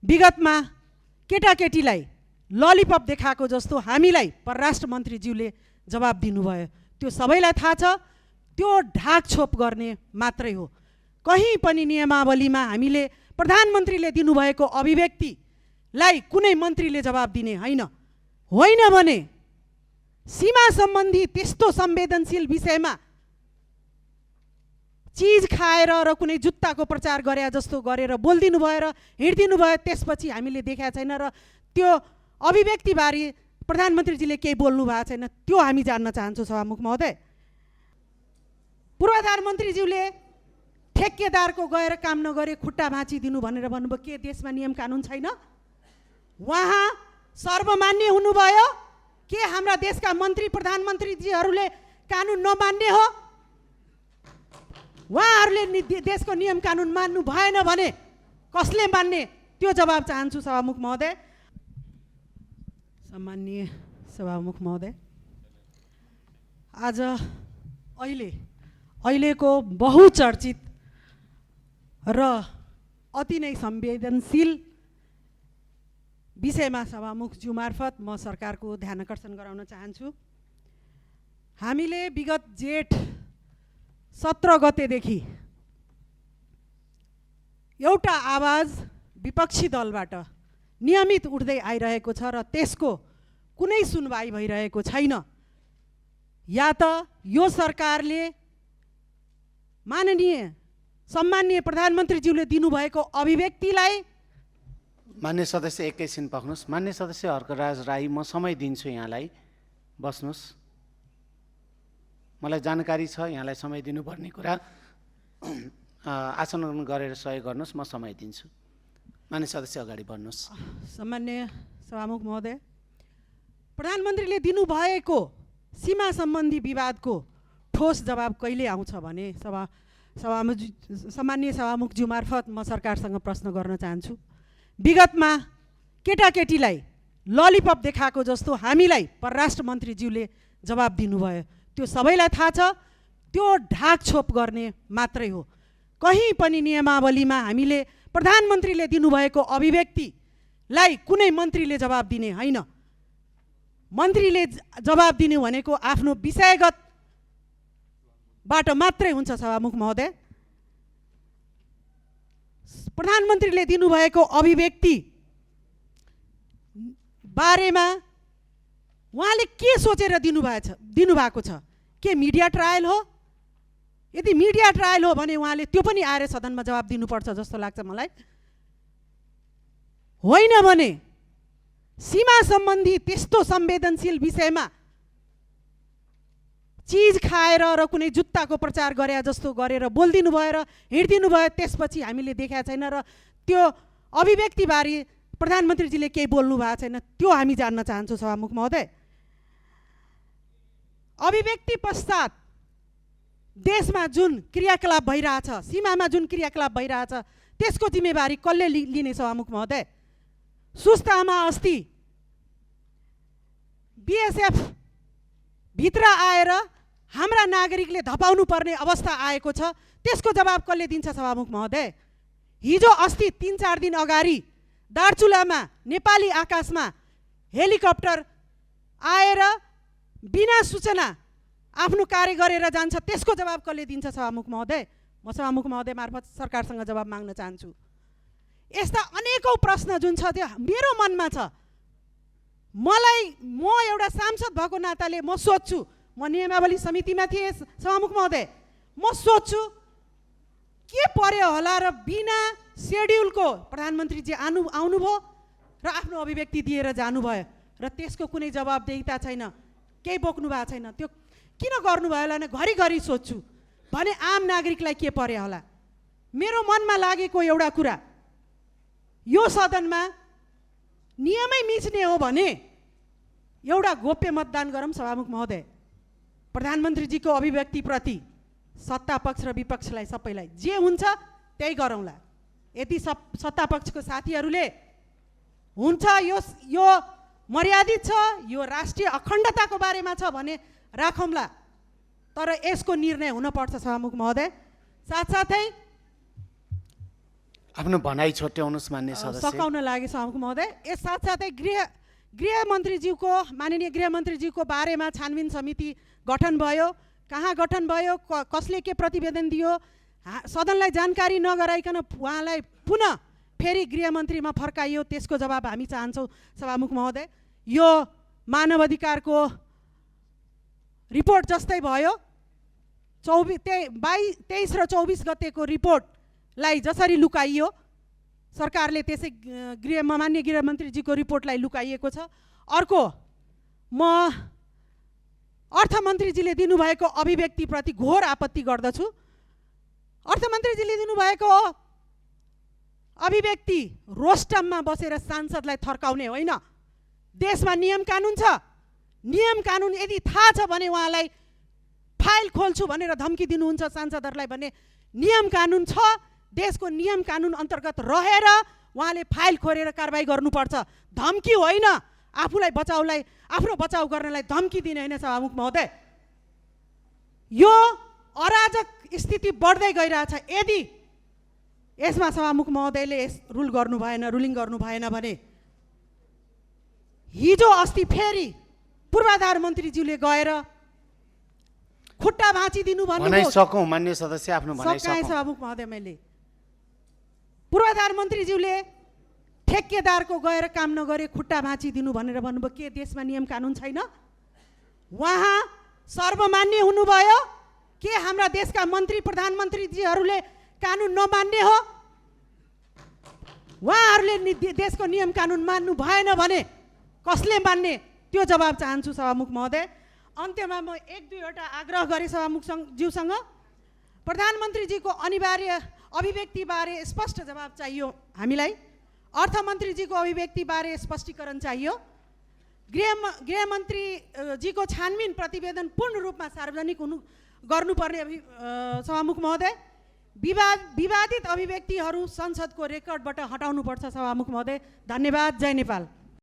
विगतमा केटाकेटीलाई ललिपप देखाएको जस्तो हामीलाई परराष्ट्र मन्त्रीज्यूले जवाब दिनुभयो। त्यो सबैलाई थाहा छ, त्यो ढाकछोप गर्ने मात्रै हो। कहीँ पनि नियमावलीमा हामीले प्रधानमन्त्रीले दिनुभएको अभिव्यक्तिलाई कुनै मन्त्रीले जवाब दिने होइन। होइन भने सीमा सम्बन्धी त्यस्तो संवेदनशील विषयमा चीज खाएर र कुनै जुत्ताको प्रचार गरे जस्तो गरेर बोलिदिनु भयो र हिँडिदिनु भयो। त्यसपछि हामीले देखाएको छैन र त्यो अभिव्यक्तिबारे प्रधानमन्त्रीजीले केही बोल्नु भएको छैन। त्यो हामी जान्न चाहन्छौँ सभामुख महोदय। पूर्वाधार मन्त्रीज्यूले ठेक्केदारको गएर काम नगरे खुट्टा भाँचिदिनु भनेर भन्नुभयो। के देशमा नियम कानुन छैन? उहाँ सर्वमान्य हुनुभयो। के हाम्रा देशका मन्त्री प्रधानमन्त्रीजीहरूले कानुन नमान्ने हो? उहाँहरूले देशको नियम कानुन मान्नु भएन भने कसले मान्ने? त्यो जवाब चाहन्छु सभामुख महोदय। सम्माननीय सभामुख महोदय, आज अहिलेको बहुचर्चित र अति नै संवेदनशील विषयमा सभामुखज्यू मार्फत म सरकारको ध्यान आकर्षण गराउन चाहन्छु। हामीले विगत जेठ 17 गतेदेखि एउटा आवाज विपक्षी दलबाट नियमित उठ्दै आइरहेको छ र त्यसको कुनै सुनवाई भइरहेको छैन। या त यो सरकारले माननीय सम्माननीय प्रधानमन्त्रीज्यूले दिनुभएको अभिव्यक्तिलाई मान्य सदस्य एकैछिन पक्नुहोस्। मान्य सदस्य हर्कराज राई, म समय दिन्छु यहाँलाई, बस्नुहोस्। मलाई जानकारी छ यहाँलाई समय दिनुपर्ने कुरा। आसन गरेर सहयोग गर्नुहोस्, म समय दिन्छु। मान्य सदस्य अगाडि बढ्नुहोस्। सम्माननीय सभामुख महोदय, प्रधानमन्त्रीले दिनुभएको सीमा सम्बन्धी विवादको ठोस जवाब कहिले आउँछ भने सम्माननीय सभामुखज्यू मार्फत म सरकारसँग प्रश्न गर्न चाहन्छु। विगतमा केटाकेटीलाई ललिपप देखाएको जस्तो हामीलाई परराष्ट्र मन्त्रीज्यूले जवाब दिनुभयो। त्यो सबैलाई थाहा छ, त्यो ढाकछोप गर्ने मात्रै हो। कहीँ पनि नियमावलीमा हामीले प्रधानमन्त्रीले दिनुभएको अभिव्यक्तिलाई कुनै मन्त्रीले जवाब दिने होइन। मन्त्रीले जवाब दिनु भनेको आफ्नो विषयगतबाट मात्रै हुन्छ सभामुख महोदय। प्रधानमन्त्रीले दिनुभएको अभिव्यक्ति बारेमा उहाँले के सोचेर दिनुभएको छ? के मिडिया ट्रायल हो? यदि मिडिया ट्रायल हो भने उहाँले त्यो पनि आएर सदनमा जवाब दिनुपर्छ जस्तो लाग्छ मलाई। होइन भने सीमा सम्बन्धी त्यस्तो संवेदनशील विषयमा चीज खाएर र कुनै जुत्ताको प्रचार गरे जस्तो गरेर बोलिदिनु भयो र हिँडिदिनु भयो। त्यसपछि हामीले देखाएको छैन र त्यो अभिव्यक्तिबारे प्रधानमन्त्रीजीले केही बोल्नु भएको छैन। त्यो हामी जान्न चाहन्छौँ सभामुख महोदय। अभिव्यक्ति पश्चात देशमा जुन क्रियाकलाप भइरहेछ, सीमामा जुन क्रियाकलाप भइरहेछ, त्यसको जिम्मेवारी कसले लिने सभामुख महोदय? सुस्तामा अस्ति बीएसएफ भित्र आएर हाम्रा नागरिकले धपाउनु पर्ने अवस्था आएको छ, त्यसको जवाब कसले दिन्छ सभामुख महोदय? हिजो अस्ति 3-4 दिन अगाडि दार्चुलामा नेपाली आकाशमा हेलिकप्टर आएर बिना सूचना आफ्नो कार्य गरेर जान्छ, त्यसको जवाब कसले दिन्छ सभामुख महोदय? म सभामुख महोदय मार्फत सरकारसँग जवाब माग्न चाहन्छु। यस्ता अनेकौं प्रश्न जुन छ त्यो मेरो मनमा छ। म एउटा सांसद भएको नाताले म सोध्छु, म नियमावली समितिमा थिएँ सभामुख महोदय, म सोध्छु के पर्यो होला र बिना सेड्युलको प्रधानमन्त्रीजी आउनुभयो र आफ्नो अभिव्यक्ति दिएर जानुभयो र त्यसको कुनै जवाबदेहिता छैन, केही बोक्नु भएको छैन। त्यो किन गर्नुभयो होला भने घरिघरि सोध्छु भने आम नागरिकलाई के पर्यो होला। मेरो मनमा लागेको एउटा कुरा, यो सदनमा नियमै मिच्ने हो भने एउटा गोप्य मतदान गरौँ सभामुख महोदय। प्रधानमन्त्रीजीको अभिव्यक्तिप्रति सत्तापक्ष र विपक्षलाई सबैलाई जे हुन्छ त्यही गरौँला। यदि सत्तापक्षको साथीहरूले हुन्छ यो मर्यादित छ, यो राष्ट्रिय अखण्डताको बारेमा छ भने राखौँला, तर यसको निर्णय हुनपर्छ सभामुख महोदय। साथसाथै आफ्नो भनाइ छोट्याउनुहोस् मान्य सदस्य। सकाउन लागे सभामुख महोदय। यस साथसाथै गृहमन्त्रीज्यूको माननीय गृहमन्त्रीज्यूको बारेमा छानबिन समिति गठन भयो, कहाँ गठन भयो, कसले के प्रतिवेदन दियो, सदनलाई जानकारी नगराइकन उहाँलाई पुनः फेरि गृहमन्त्रीमा फर्काइयो, त्यसको जवाब हामी चाहन्छौँ सभामुख महोदय। यो मानव अधिकारको रिपोर्ट जस्तै भयो। 23 र 24 गतेको रिपोर्टलाई जसरी लुकाइयो, सरकारले त्यसै माननीय गृहमन्त्रीजीको रिपोर्टलाई लुकाइएको छ। अर्को, म अर्थमन्त्रीजीले दिनुभएको अभिव्यक्तिप्रति घोर आपत्ति गर्दछु। अर्थमन्त्रीजीले दिनुभएको अभिव्यक्ति रोस्टममा बसेर सांसदलाई थर्काउने होइन। देशमा नियम कानुन छ। नियम कानुन यदि थाहा छ भने उहाँलाई फाइल खोल्छु भनेर धम्की दिनुहुन्छ सांसदहरूलाई भने नियम कानुन छ। देशको नियम कानुन अन्तर्गत रहेर उहाँले फाइल खोलेर कारबाही गर्नुपर्छ। धम्की होइन, आफ्नो बचाउ गर्नलाई धम्की दिने होइन सभामुख महोदय। यो अराजक स्थिति बढ्दै गइरहेछ। यदि यसमा सभामुख महोदयले रुलिङ गर्नु भएन भने हिजो अस्ति फेरि पूर्वाधार मन्त्रीज्यूले गएर खुट्टा भाँचिदिनु भन्नुभयो। सकौँ मान्य सदस्य, आफ्नो भनाइ सकाएँ सभामुख महोदय। मैले पूर्वाधार मन्त्रीज्यूले ठेकेदारको गएर काम नगरे खुट्टा भाँचिदिनु भनेर भन्नुभयो। के देशमा नियम कानुन छैन? उहाँ सर्वमान्य हुनुभयो के हाम्रा देशका मन्त्री प्रधानमन्त्रीजीहरूले कानुन नमान्ने हो? उहाँहरूले देशको नियम कानुन मान्नु भएन भने कसले मान्ने? त्यो जवाब चाहन्छु सभामुख महोदय। अन्त्यमा म 1-2वटा आग्रह गरेँ सभामुखज्यूसँग। प्रधानमन्त्रीजीको अनिवार्य अभिव्यक्तिबारे स्पष्ट जवाब चाहियो हामीलाई। अर्थमन्त्रीजीको अभिव्यक्तिबारे स्पष्टीकरण चाहियो। गृहमन्त्रीजीको छानबिन प्रतिवेदन पूर्ण रूपमा सार्वजनिक गर्नुपर्ने सभामुख महोदय। विवादित अभिव्यक्तिहरू संसदको रेकर्डबाट हटाउनुपर्छ सभामुख महोदय। धन्यवाद। जय नेपाल।